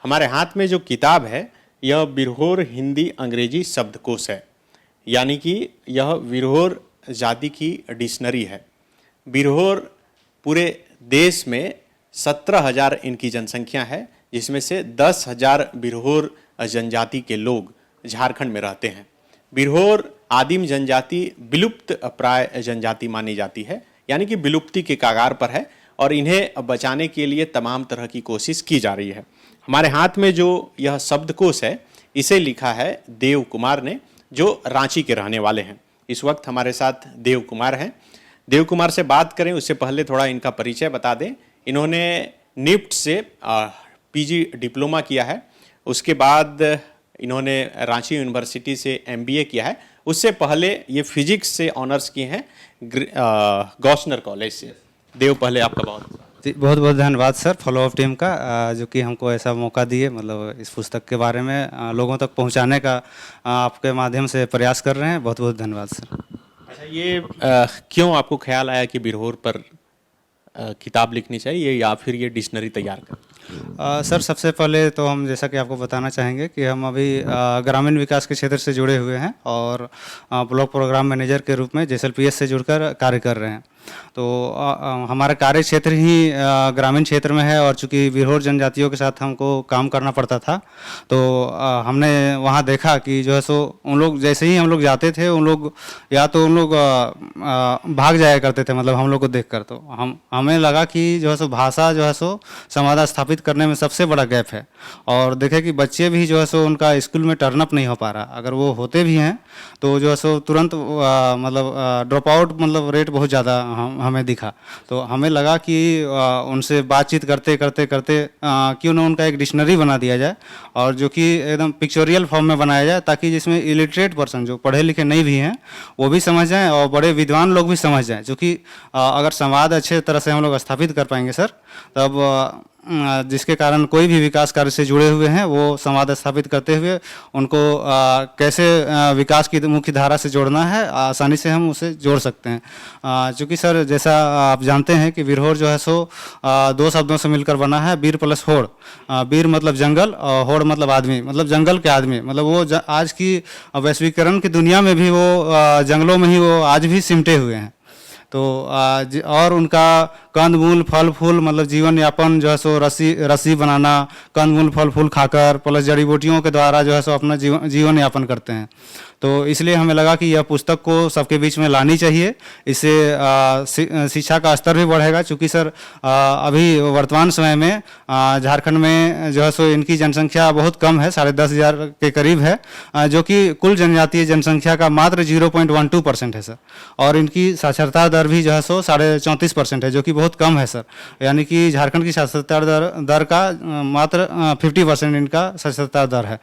हमारे हाथ में जो किताब है यह बिरहोर हिंदी अंग्रेजी शब्दकोश है, यानी कि यह बिरहोर जाति की डिक्शनरी है। बिरहोर पूरे देश में 17,000 इनकी जनसंख्या है, जिसमें से 10,000 बिरहोर जनजाति के लोग झारखंड में रहते हैं। बिरहोर आदिम जनजाति विलुप्त प्राय जनजाति मानी जाती है, यानी कि विलुप्ति के कगार पर है और इन्हें बचाने के लिए तमाम तरह की कोशिश की जा रही है। हमारे हाथ में जो यह शब्दकोश है इसे लिखा है देव कुमार ने, जो रांची के रहने वाले हैं। इस वक्त हमारे साथ देव कुमार हैं। देव कुमार से बात करें उससे पहले थोड़ा इनका परिचय बता दें। इन्होंने निफ्ट से पीजी डिप्लोमा किया है, उसके बाद इन्होंने रांची यूनिवर्सिटी से एमबीए किया है। उससे पहले ये फिजिक्स से ऑनर्स किए हैं गॉसनर कॉलेज से। देव, पहले आपका बहुत बहुत धन्यवाद सर फॉलो अप टीम का, जो कि हमको ऐसा मौका दिए, मतलब इस पुस्तक के बारे में लोगों तक पहुंचाने का आपके माध्यम से प्रयास कर रहे हैं। बहुत बहुत धन्यवाद सर। अच्छा, ये क्यों आपको ख्याल आया कि बिरहोर पर किताब लिखनी चाहिए या फिर ये डिक्शनरी तैयार कर? सर, सबसे पहले तो हम जैसा कि आपको बताना चाहेंगे कि हम अभी ग्रामीण विकास के क्षेत्र से जुड़े हुए हैं और ब्लॉक प्रोग्राम मैनेजर के रूप में जेएसएलपीएस से जुड़कर कार्य कर रहे हैं। तो हमारा कार्य क्षेत्र ही ग्रामीण क्षेत्र में है और चूंकि बिरहोर जनजातियों के साथ हमको काम करना पड़ता था, तो हमने वहाँ देखा कि जो है सो उन लोग जैसे ही हम लोग जाते थे, उन लोग या तो उन लोग भाग जाया करते थे, मतलब हम लोग को देखकर। तो हमें लगा कि जो है सो भाषा जो है सो संवाद स्थापित करने में सबसे बड़ा गैप है। और देखे कि बच्चे भी जो है सो उनका स्कूल में टर्न अप नहीं हो पा रहा। अगर वो होते भी हैं तो जो है सो तुरंत मतलब ड्रॉप आउट मतलब रेट बहुत ज़्यादा हमें दिखा। तो हमें लगा कि उनसे बातचीत करते करते करते क्यों ना उनका एक डिक्शनरी बना दिया जाए, और जो कि एकदम पिक्चोरियल फॉर्म में बनाया जाए, ताकि जिसमें इलिटरेट पर्सन जो पढ़े लिखे नहीं भी हैं वो भी समझ जाएं और बड़े विद्वान लोग भी समझ जाएं। जो कि अगर संवाद अच्छे तरह से हम लोग स्थापित कर पाएंगे सर, तब जिसके कारण कोई भी विकास कार्य से जुड़े हुए हैं वो संवाद स्थापित करते हुए उनको कैसे विकास की मुख्य धारा से जोड़ना है, आसानी से हम उसे जोड़ सकते हैं। चूँकि सर जैसा आप जानते हैं कि बिरहोर जो है सो दो शब्दों से मिलकर बना है, बीर प्लस होड़। बीर मतलब जंगल और होड़ मतलब आदमी, मतलब जंगल के आदमी। मतलब वो आज की वैश्वीकरण की दुनिया में भी वो जंगलों में ही वो आज भी सिमटे हुए हैं। तो और उनका कंदमूल फल फूल मतलब जीवन यापन जो है सो रस्सी बनाना, कंदमूल फल फूल खाकर प्लस जड़ी बूटियों के द्वारा जो है सो अपना जीवन यापन करते हैं। तो इसलिए हमें लगा कि यह पुस्तक को सबके बीच में लानी चाहिए। इससे शिक्षा का स्तर भी बढ़ेगा, चूँकि सर अभी वर्तमान समय में झारखंड में जो है सो इनकी जनसंख्या बहुत कम है, 10,500 के करीब है, जो कि कुल जनजातीय जनसंख्या का मात्र 0.12% है सर। और इनकी साक्षरता दर भी जो है सो 34.5% है, जो कि बहुत कम है सर। यानी कि झारखंड की साक्षरता दर का मात्र 50% इनका साक्षरता दर है।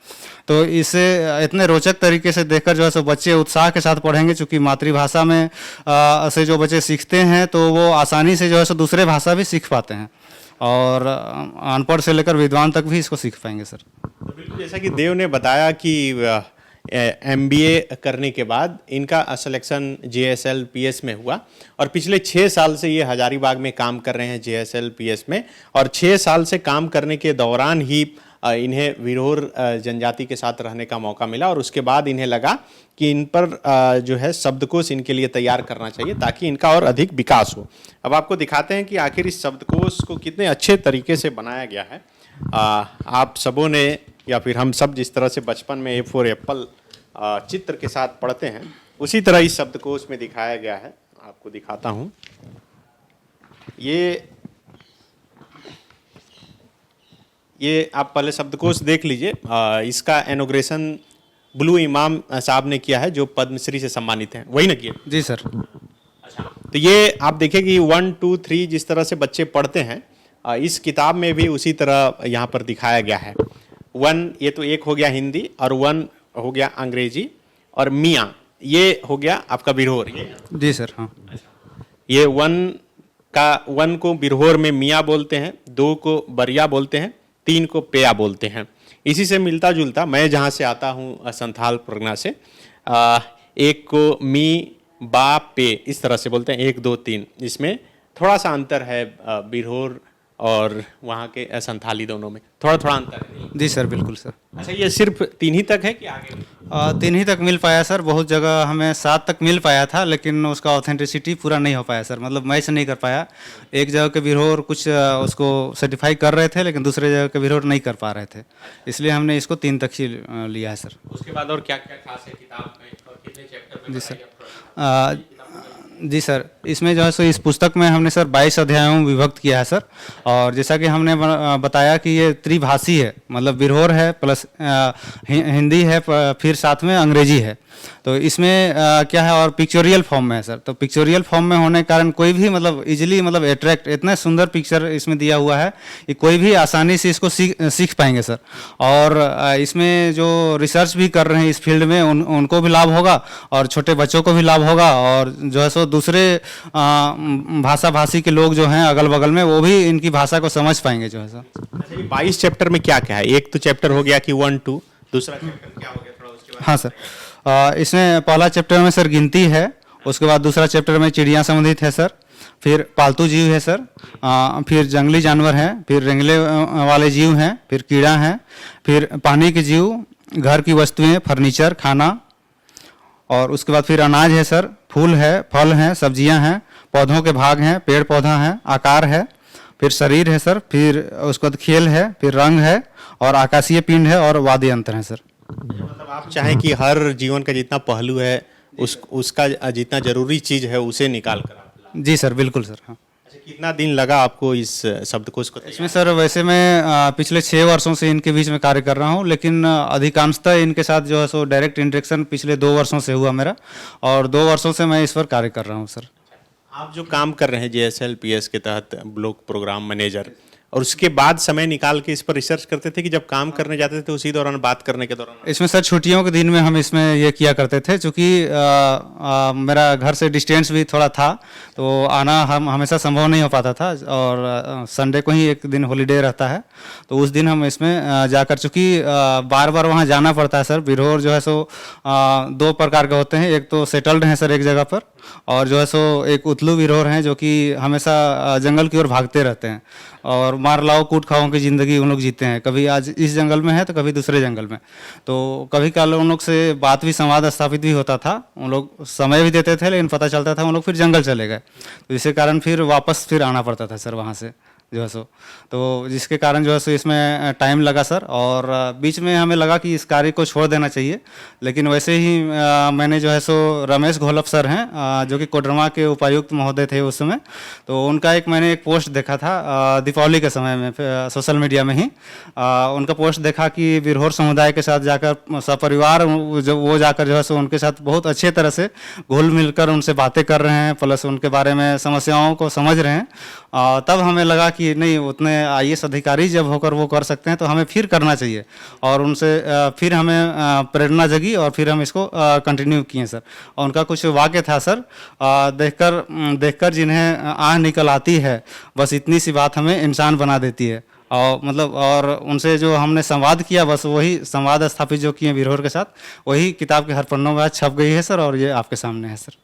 तो इसे इतने रोचक तरीके से देखकर जो है सो बच्चे उत्साह के साथ पढ़ेंगे, चूँकि मातृभाषा में से जो बच्चे सीखते हैं तो वो आसानी से जो है सो दूसरे भाषा भी सीख पाते हैं, और अनपढ़ से लेकर विद्वान तक भी इसको सीख पाएंगे सर। तो बिल्कुल जैसा कि देव ने बताया कि एमबीए करने के बाद इनका सिलेक्शन जेएसएलपीएस में हुआ और पिछले 6 साल से ये हजारीबाग में काम कर रहे हैं जेएसएलपीएस में। और 6 साल से काम करने के दौरान ही इन्हें बिरहोर जनजाति के साथ रहने का मौका मिला और उसके बाद इन्हें लगा कि इन पर जो है शब्दकोश इनके लिए तैयार करना चाहिए ताकि इनका और अधिक विकास हो। अब आपको दिखाते हैं कि आखिर इस शब्दकोश को कितने अच्छे तरीके से बनाया गया है। आप सबों ने या फिर हम सब जिस तरह से बचपन में ए फॉर एप्पल चित्र के साथ पढ़ते हैं, उसी तरह इस शब्दकोश में दिखाया गया है। आपको दिखाता हूँ। ये आप पहले शब्दकोश देख लीजिए। इसका इनॉग्रेशन ब्लू इमाम साहब ने किया है, जो पद्मश्री से सम्मानित हैं। वही ना किया? जी सर। अच्छा, तो ये आप देखें कि 1, 2, 3 जिस तरह से बच्चे पढ़ते हैं, इस किताब में भी उसी तरह यहाँ पर दिखाया गया है। 1 ये तो एक हो गया हिंदी, और 1 हो गया अंग्रेजी, और मियाँ ये हो गया आपका बिरहोर। जी सर। हाँ, ये 1 को बिरहोर में मियाँ बोलते हैं, 2 को बरिया बोलते हैं, 3 को पेया बोलते हैं। इसी से मिलता जुलता मैं जहाँ से आता हूँ संथाल परगना से, 1 को मी बा पे इस तरह से बोलते हैं, 1, 2, 3। इसमें थोड़ा सा अंतर है बिरहोर और वहाँ के संथाली दोनों में थोड़ा थोड़ा अंतर है? जी सर, बिल्कुल सर। अच्छा, ये सिर्फ 3 ही तक है कि आगे भी? 3 ही तक मिल पाया सर। बहुत जगह हमें 7 तक मिल पाया था, लेकिन उसका ऑथेंटिसिटी पूरा नहीं हो पाया सर, मतलब मैच नहीं कर पाया। एक जगह के बिरहोर कुछ उसको सर्टिफाई कर रहे थे, लेकिन दूसरे जगह के बिरहोर नहीं कर पा रहे थे, इसलिए हमने इसको 3 तक ही लिया है सर। उसके बाद और क्या क्या खास है किताब में और कितने चैप्टर में? जी सर। जी सर, इसमें जो है सो इस पुस्तक में हमने सर 22 अध्यायों में विभक्त किया है सर। और जैसा कि हमने बताया कि ये त्रिभाषी है, मतलब बिरहोर है प्लस हिंदी है, फिर साथ में अंग्रेजी है। तो इसमें क्या है, और पिक्चोरियल फॉर्म में है सर। तो पिक्चोरियल फॉर्म में होने के कारण कोई भी मतलब इजीली मतलब अट्रैक्ट, इतना सुंदर पिक्चर इसमें दिया हुआ है कि कोई भी आसानी से इसको सीख पाएंगे सर। और इसमें जो रिसर्च भी कर रहे हैं इस फील्ड में उनको भी लाभ होगा, और छोटे बच्चों को भी लाभ होगा, और जो है सो दूसरे भाषा भाषी के लोग जो हैं अगल बगल में, वो भी इनकी भाषा को समझ पाएंगे जो है सर। अच्छा, ये 22 चैप्टर में क्या क्या है? एक तो चैप्टर हो गया कि 1 2, दूसरा चैप्टर क्या हो गया थोड़ा उसके बाद? हाँ सर, इसमें पहला चैप्टर में सर गिनती है, उसके बाद दूसरा चैप्टर में चिड़िया संबंधित है सर, फिर पालतू जीव है सर, फिर जंगली जानवर हैं, फिर रेंगले वाले जीव हैं, फिर कीड़ा हैं, फिर पानी के जीव, घर की वस्तुएं, फर्नीचर, खाना, और उसके बाद फिर अनाज है सर, फूल है, फल हैं, सब्जियां हैं, पौधों के भाग हैं, पेड़ पौधा हैं, आकार है, फिर शरीर है सर, फिर उसके बाद खेल है, फिर रंग है, और आकाशीय पिंड है, और वाद्य यंत्र है सर। मतलब आप चाहें कि हर जीवन का जितना पहलू है उसका जितना जरूरी चीज है उसे निकाल कर आप लाएं। जी सर, बिल्कुल सर। हाँ, अच्छा, कितना दिन लगा आपको इस शब्दकोश को इसमें सर वैसे मैं पिछले 6 वर्षों से इनके बीच में कार्य कर रहा हूँ, लेकिन अधिकांशतः इनके साथ जो है सो डायरेक्ट इंटरेक्शन पिछले 2 वर्षों से हुआ मेरा, और 2 वर्षों से मैं इस पर कार्य कर रहा हूँ सर। आप जो काम कर रहे हैं JSLPS के तहत ब्लॉक प्रोग्राम मैनेजर, और उसके बाद समय निकाल के इस पर रिसर्च करते थे कि जब काम करने जाते थे उसी दौरान बात करने के दौरान? इसमें सर छुट्टियों के दिन में हम इसमें ये किया करते थे, क्योंकि मेरा घर से डिस्टेंस भी थोड़ा था, तो आना हम हमेशा संभव नहीं हो पाता था, और संडे को ही एक दिन हॉलीडे रहता है, तो उस दिन हम इसमें जाकर, चूँकि बार बार वहाँ जाना पड़ता है सर। बिरहोर जो है सो 2 प्रकार के होते हैं, एक तो सेटल्ड हैं सर एक जगह पर, और जो है सो एक उतलू बिरहोर हैं जो कि हमेशा जंगल की ओर भागते रहते हैं, और मार लाओ कूट खाओ की ज़िंदगी उन लोग जीते हैं। कभी आज इस जंगल में है तो कभी दूसरे जंगल में, तो कभी काल उन लोग से बात भी, संवाद स्थापित भी होता था, उन लोग समय भी देते थे, लेकिन पता चलता था उन लोग फिर जंगल चले गए, तो इसी कारण फिर वापस फिर आना पड़ता था सर वहाँ से जो है सो। तो जिसके कारण जो है सो इसमें टाइम लगा सर, और बीच में हमें लगा कि इस कार्य को छोड़ देना चाहिए, लेकिन वैसे ही मैंने जो है सो रमेश घोलप सर हैं जो कि कोडरमा के उपायुक्त महोदय थे उस समय, तो उनका मैंने एक पोस्ट देखा था दीपावली के समय में सोशल मीडिया में ही। उनका पोस्ट देखा कि बिरहोर समुदाय के साथ जाकर सपरिवार जो वो जाकर जो है सो उनके साथ बहुत अच्छे तरह से घुल मिलकर उनसे बातें कर रहे हैं, प्लस उनके बारे में समस्याओं को समझ रहे हैं। तब हमें लगा कि नहीं, उतने IAS अधिकारी जब होकर वो कर सकते हैं तो हमें फिर करना चाहिए, और उनसे फिर हमें प्रेरणा जगी, और फिर हम इसको कंटिन्यू किए सर। और उनका कुछ वाक्य था सर, देखकर जिन्हें आह निकल आती है, बस इतनी सी बात हमें इंसान बना देती है। और मतलब, और उनसे जो हमने संवाद किया, बस वही संवाद स्थापित जो किए बिरहोर के साथ, वही किताब के हर पन्नों में आज छप गई है सर, और ये आपके सामने है सर।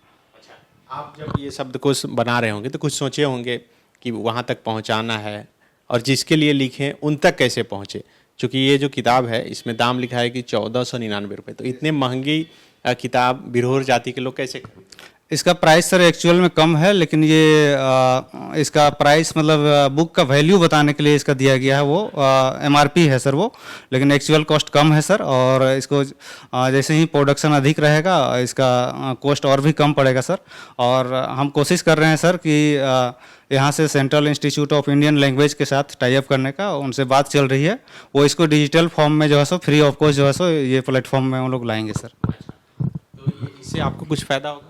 आप जब ये शब्दकोश बना रहे होंगे तो कुछ सोचे होंगे कि वहाँ तक पहुँचाना है, और जिसके लिए लिखें उन तक कैसे पहुँचे? क्योंकि ये जो किताब है इसमें दाम लिखा है कि 1499 रुपये, तो इतने महंगी किताब बिरहोर जाति के लोग कैसे खरीदें? इसका प्राइस सर एक्चुअल में कम है, लेकिन ये इसका प्राइस मतलब बुक का वैल्यू बताने के लिए इसका दिया गया है, वो MRP है सर वो, लेकिन एक्चुअल कॉस्ट कम है सर। और इसको जैसे ही प्रोडक्शन अधिक रहेगा इसका कॉस्ट और भी कम पड़ेगा सर। और हम कोशिश कर रहे हैं सर कि यहाँ से central institute of Indian language के साथ टाई अप करने का उनसे बात चल रही है, वो इसको डिजिटल फॉर्म में जो है सो फ्री ऑफ कॉस्ट जो है सो ये प्लेटफॉर्म में हम लोग लाएंगे सर। तो इससे आपको कुछ फ़ायदा होगा?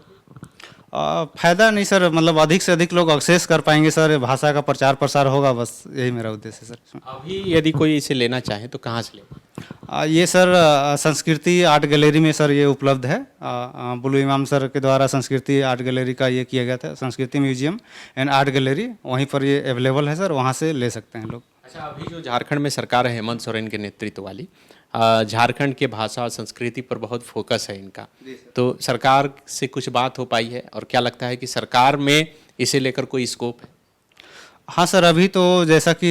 फायदा नहीं सर, मतलब अधिक से अधिक लोग एक्सेस कर पाएंगे सर, भाषा का प्रचार प्रसार होगा, बस यही मेरा उद्देश्य है सर। अभी यदि कोई इसे लेना चाहे तो कहाँ से ले? ये सर संस्कृति आर्ट गैलरी में सर ये उपलब्ध है। बुलू इमाम सर के द्वारा संस्कृति आर्ट गैलरी का ये किया गया था, संस्कृति म्यूजियम एंड आर्ट गैलरी, वहीं पर ये अवेलेबल है सर, वहाँ से ले सकते हैं लोग। अच्छा, अभी जो झारखंड में सरकार है हेमंत सोरेन के नेतृत्व वाली, झारखंड के भाषा और संस्कृति पर बहुत फोकस है इनका, तो सरकार से कुछ बात हो पाई है, और क्या लगता है कि सरकार में इसे लेकर कोई स्कोप है? हाँ सर, अभी तो जैसा कि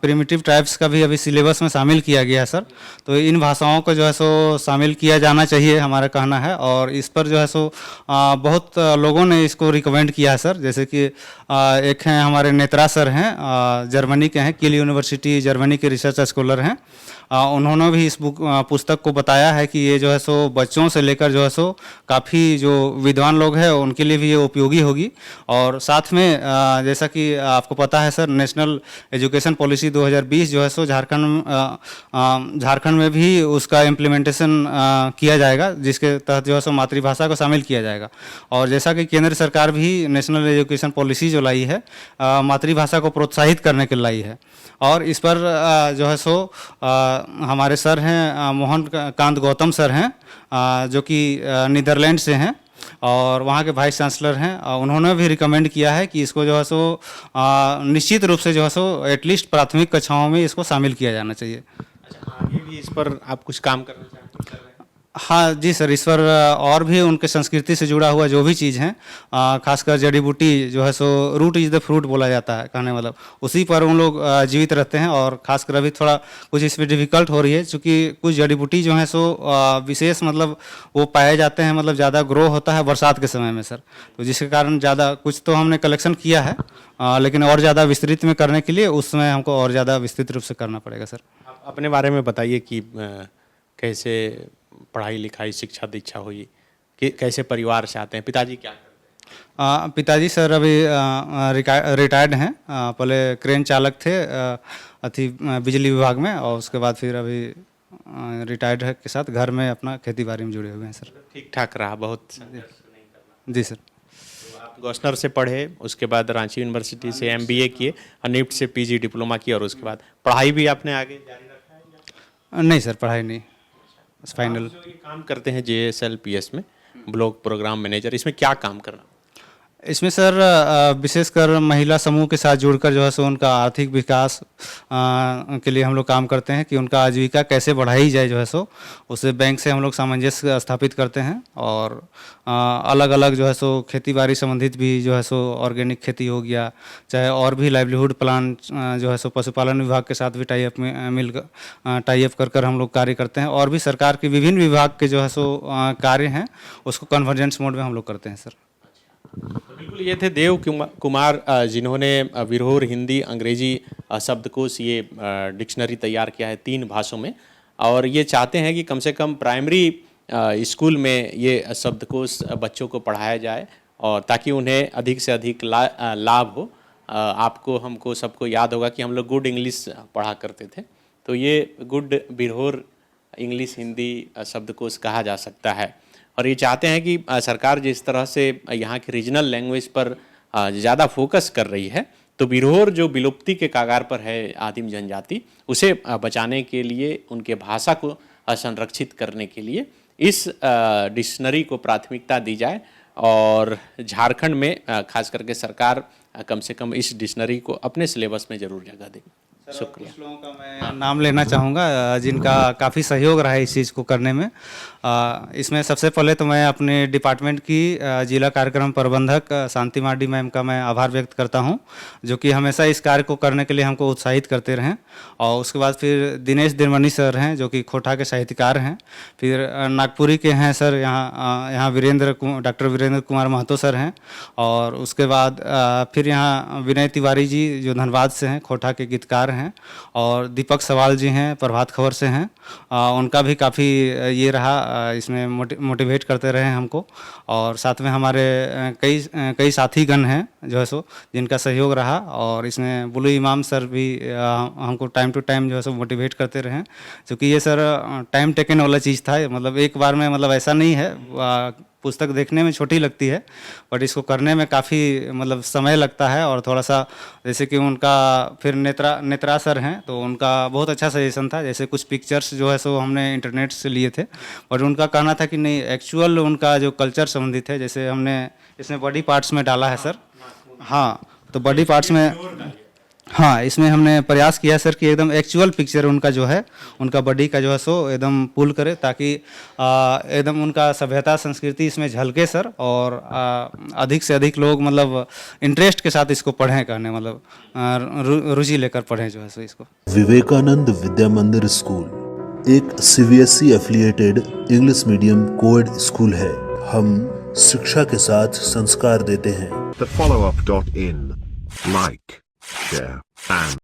प्रिमिटिव ट्राइब्स का भी अभी सिलेबस में शामिल किया गया है सर, तो इन भाषाओं को जो है सो शामिल किया जाना चाहिए, हमारा कहना है। और इस पर जो है सो बहुत लोगों ने इसको रिकमेंड किया है सर। जैसे कि एक हैं हमारे नेत्रा सर हैं, जर्मनी के हैं, किल यूनिवर्सिटी जर्मनी के रिसर्च स्कॉलर हैं। उन्होंने भी इस पुस्तक को बताया है कि ये जो है सो बच्चों से लेकर जो है सो काफ़ी जो विद्वान लोग हैं उनके लिए भी ये उपयोगी होगी। और साथ में जैसा कि आपको पता है सर, नेशनल एजुकेशन पॉलिसी 2020 जो है सो झारखंड में भी उसका इम्प्लीमेंटेशन किया जाएगा, जिसके तहत जो है सो मातृभाषा को शामिल किया जाएगा। और जैसा कि केंद्र सरकार भी नेशनल एजुकेशन पॉलिसी जो लाई है मातृभाषा को प्रोत्साहित करने के लिए लाई है। और इस पर जो है सो हमारे सर हैं मोहन कांत गौतम सर हैं, जो कि नीदरलैंड से हैं और वहाँ के वाइस चांसलर हैं। उन्होंने भी रिकमेंड किया है कि इसको जो है सो निश्चित रूप से जो है सो एटलीस्ट प्राथमिक कक्षाओं में इसको शामिल किया जाना चाहिए। अच्छा, आगे भी इस पर आप कुछ काम करना चाहते हैं? हाँ जी सर, इस पर और भी उनके संस्कृति से जुड़ा हुआ जो भी चीज़ है, खासकर जड़ी बूटी जो है सो रूट इज़ द फ्रूट बोला जाता है, कहने मतलब उसी पर उन लोग जीवित रहते हैं। और खासकर अभी थोड़ा कुछ इसमें डिफ़िकल्ट हो रही है, क्योंकि कुछ जड़ी बूटी जो है सो विशेष मतलब वो पाए जाते हैं, मतलब ज़्यादा ग्रो होता है बरसात के समय में सर, तो जिसके कारण ज़्यादा कुछ तो हमने कलेक्शन किया है, लेकिन और ज़्यादा विस्तृत में करने के लिए उसमें हमको और ज़्यादा विस्तृत रूप से करना पड़ेगा सर। आप अपने बारे में बताइए कि कैसे पढ़ाई लिखाई शिक्षा दीक्षा हुई, कि कैसे परिवार से आते हैं, पिताजी क्या करते हैं? पिताजी सर अभी रिटायर्ड हैं, पहले क्रेन चालक थे बिजली विभाग में, और उसके बाद फिर अभी रिटायर्ड है के साथ घर में अपना खेती बाड़ी में जुड़े हुए हैं सर। ठीक ठाक रहा, बहुत संघर्ष नहीं करना। जी सर। तो आप गवर्नर से पढ़े, उसके बाद रांची यूनिवर्सिटी से MBA किए और निफ्ट से PG डिप्लोमा किया, और उसके बाद पढ़ाई भी आपने आगे जारी रखा है? नहीं सर, पढ़ाई नहीं, फाइनल। आप जो ये काम करते हैं JSLPS में ब्लॉक प्रोग्राम मैनेजर, इसमें क्या काम करना? इसमें सर विशेषकर महिला समूह के साथ जुड़कर जो है सो उनका आर्थिक विकास के लिए हम लोग काम करते हैं कि उनका आजीविका कैसे बढ़ाई जाए, जो है सो उसे बैंक से हम लोग सामंजस्य स्थापित करते हैं। और अलग अलग जो है सो खेती बाड़ी संबंधित भी जो है सो ऑर्गेनिक खेती हो गया, चाहे और भी लाइवलीहुड प्लान जो है सो पशुपालन विभाग के साथ भी टाई अप कर कर हम लोग कार्य करते हैं। और भी सरकार के विभिन्न विभाग के जो है सो कार्य हैं उसको कन्वर्जेंस मोड में हम लोग करते हैं सर। तो बिल्कुल, ये थे देव कुमार, जिन्होंने विरहोर हिंदी अंग्रेजी शब्दकोश ये डिक्शनरी तैयार किया है 3 भाषाओं में, और ये चाहते हैं कि कम से कम प्राइमरी स्कूल में ये शब्दकोश बच्चों को पढ़ाया जाए, और ताकि उन्हें अधिक से अधिक लाभ हो। आपको हमको सबको याद होगा कि हम लोग गुड इंग्लिश पढ़ा करते थे, तो ये गुड विरहोर इंग्लिश हिंदी शब्दकोश कहा जा सकता है। और ये चाहते हैं कि सरकार जिस तरह से यहाँ की रीजनल लैंग्वेज पर ज़्यादा फोकस कर रही है, तो विरहोर जो विलुप्ति के कगार पर है आदिम जनजाति, उसे बचाने के लिए, उनके भाषा को संरक्षित करने के लिए इस डिक्शनरी को प्राथमिकता दी जाए। और झारखंड में खास करके सरकार कम से कम इस डिक्शनरी को अपने सिलेबस में ज़रूर जगह दे। शुक्रिया। कुछ लोगों का मैं नाम लेना चाहूँगा जिनका काफ़ी सहयोग रहा है इस चीज़ को करने में। इसमें सबसे पहले तो मैं अपने डिपार्टमेंट की जिला कार्यक्रम प्रबंधक शांति मार्डी मैम का मैं आभार व्यक्त करता हूं, जो कि हमेशा इस कार्य को करने के लिए हमको उत्साहित करते रहें। और उसके बाद फिर दिनेश दिरमनी सर हैं, जो कि खोटा के साहित्यकार हैं। फिर नागपुरी के हैं सर, यहाँ डॉक्टर वीरेंद्र कुमार महतो सर हैं। और उसके बाद फिर यहाँ विनय तिवारी जी जो धनबाद से हैं, खोटा के गीतकार हैं। और दीपक सवाल जी हैं, प्रभात खबर से हैं। उनका भी काफ़ी ये रहा, इसमें मोटिवेट करते रहे हमको। और साथ में हमारे कई साथीगण हैं जो है सो जिनका सहयोग रहा। और इसमें बुलू इमाम सर भी हमको टाइम टू टाइम जो है सो मोटिवेट करते रहे, क्योंकि ये सर टाइम टेकन वाला चीज़ था। मतलब एक बार में, मतलब ऐसा नहीं है, पुस्तक देखने में छोटी लगती है बट इसको करने में काफ़ी मतलब समय लगता है। और थोड़ा सा जैसे कि उनका फिर नेत्रा सर हैं, तो उनका बहुत अच्छा सजेशन था। जैसे कुछ पिक्चर्स जो है सो हमने इंटरनेट से लिए थे, बट उनका कहना था कि नहीं, एक्चुअल उनका जो कल्चर संबंधित है, जैसे हमने इसमें बॉडी पार्ट्स में डाला है सर। हाँ, तो बॉडी पार्ट्स में हाँ, इसमें हमने प्रयास किया सर कि एकदम एक्चुअल पिक्चर उनका जो है, उनका बॉडी का जो है सो एकदम पुल करे, ताकि एकदम उनका सभ्यता संस्कृति इसमें झलके सर, और अधिक से अधिक लोग मतलब इंटरेस्ट के साथ इसको पढ़ें, कहने मतलब रुचि लेकर पढ़ें जो है सो इसको। विवेकानंद विद्या मंदिर स्कूल एक CBSE affiliated English medium coed school है। हम शिक्षा के साथ संस्कार देते हैं। The follow-up.in. Like, share, and